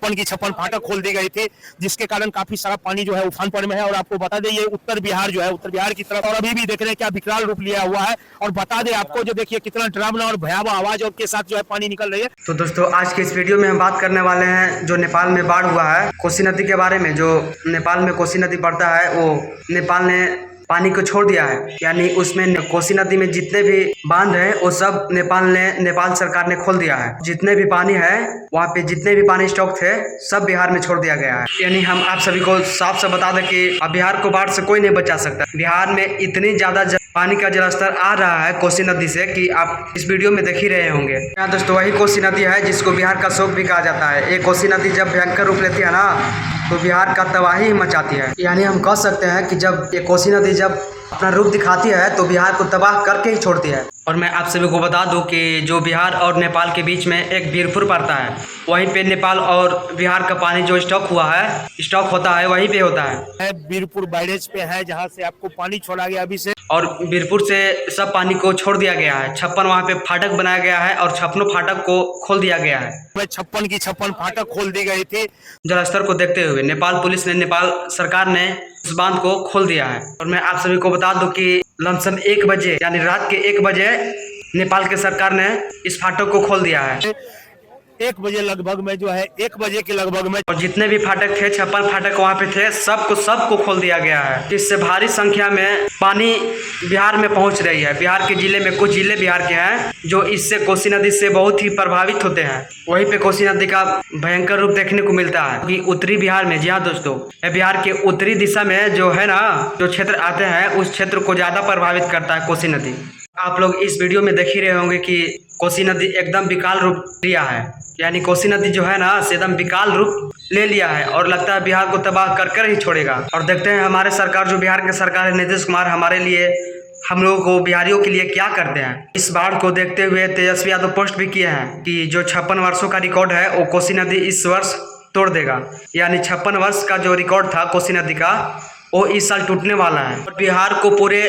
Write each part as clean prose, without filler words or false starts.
56 की 56 फाटक खोल दी गई थी, जिसके कारण काफी सारा पानी जो है उफान पर में है। और आपको बता दें ये उत्तर बिहार जो है, उत्तर बिहार की तरफ, और अभी भी देख रहे हैं क्या विकराल रूप लिया हुआ है। और बता दें आपको जो देखिए कितना डरावना और भयावह आवाज और के साथ जो है पानी निकल रही है। तो दोस्तों आज के इस वीडियो में हम बात करने वाले हैं जो नेपाल में बाढ़ हुआ है, कोसी नदी के बारे में। जो नेपाल में कोसी नदी बढ़ता है वो नेपाल ने पानी को छोड़ दिया है, यानी उसमें कोसी नदी में जितने भी बांध है वो सब नेपाल सरकार ने खोल दिया है। जितने भी पानी है वहाँ पे जितने भी पानी स्टॉक थे सब बिहार में छोड़ दिया गया है। यानी हम आप सभी को साफ साफ बता दें कि अब बिहार को बाढ़ से कोई नहीं बचा सकता। बिहार में इतनी ज्यादा पानी का जलस्तर आ रहा है कोसी नदी से कि आप इस वीडियो में देख ही रहे होंगे। यहाँ दोस्तों वही कोसी नदी है जिसको बिहार का शोक भी कहा जाता है। ये कोसी नदी जब भयंकर रूप लेती है ना तो बिहार का तबाही मचाती है। यानी हम कह सकते हैं कि जब ये कोसी नदी जब अपना रूप दिखाती है तो बिहार को तबाह करके ही छोड़ती है। और मैं आप सभी को बता दूं कि जो बिहार और नेपाल के बीच में एक बीरपुर पड़ता है, वहीं पे नेपाल और बिहार का पानी जो स्टॉक होता है वहीं पे होता है। बीरपुर बैरेज पे है जहाँ से आपको पानी छोड़ा गया अभी से, और बीरपुर से सब पानी को छोड़ दिया गया है। 56 वहाँ पे फाटक बनाया गया है और 56 फाटक को खोल दिया गया है। 56 की 56 फाटक खोल दी गई थी। जलस्तर को देखते हुए नेपाल पुलिस ने, नेपाल सरकार ने उस बांध को खोल दिया है। और मैं आप सभी को बता दूं कि लमसम 1 बजे यानी रात के 1 बजे नेपाल के सरकार ने इस फाटक को खोल दिया है। 1 बजे लगभग में जो है 1 बजे के लगभग में, और जितने भी फाटक थे 56 फाटक वहाँ पे थे सबको खोल दिया गया है, जिससे भारी संख्या में पानी बिहार में पहुँच रही है। बिहार के जिले में कुछ जिले बिहार के हैं जो इससे कोसी नदी से बहुत ही प्रभावित होते हैं। वहीं पे कोसी नदी का भयंकर रूप देखने को मिलता है कि उत्तरी बिहार में, जी हाँ दोस्तों, बिहार के उत्तरी दिशा में जो है ना जो क्षेत्र आते हैं उस क्षेत्र को ज्यादा प्रभावित करता है कोसी नदी। आप लोग इस वीडियो में देख ही रहे होंगे कि कोसी नदी एकदम विकराल रूप लिया है। यानी कोसी नदी जो है ना एकदम विकराल रूप ले लिया है और लगता है बिहार को तबाह कर ही छोड़ेगा। और देखते हैं हमारे सरकार, जो बिहार के सरकार है नीतीश कुमार, हमारे लिए, हम लोगों को, बिहारियों के लिए क्या करते हैं। इस बाढ़ को देखते हुए तेजस्वी यादव पोस्ट भी किए हैं कि जो 56 वर्षों का रिकॉर्ड है वो कोसी नदी इस वर्ष तोड़ देगा। यानी 56 वर्ष का जो रिकॉर्ड था कोसी नदी का वो इस साल टूटने वाला है। और बिहार को पूरे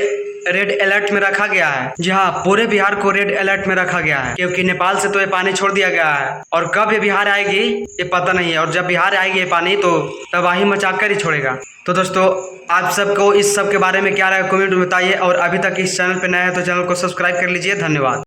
रेड अलर्ट में रखा गया है। जी हाँ, पूरे बिहार को रेड अलर्ट में रखा गया है क्योंकि नेपाल से तो ये पानी छोड़ दिया गया है और कब ये बिहार आएगी ये पता नहीं है। और जब बिहार आएगी ये पानी तो तबाही मचा कर ही छोड़ेगा। तो दोस्तों आप सबको इस सब के बारे में क्या राय कमेंट में बताइए। और अभी तक इस चैनल पे नए हैं तो चैनल को सब्सक्राइब कर लीजिए। धन्यवाद।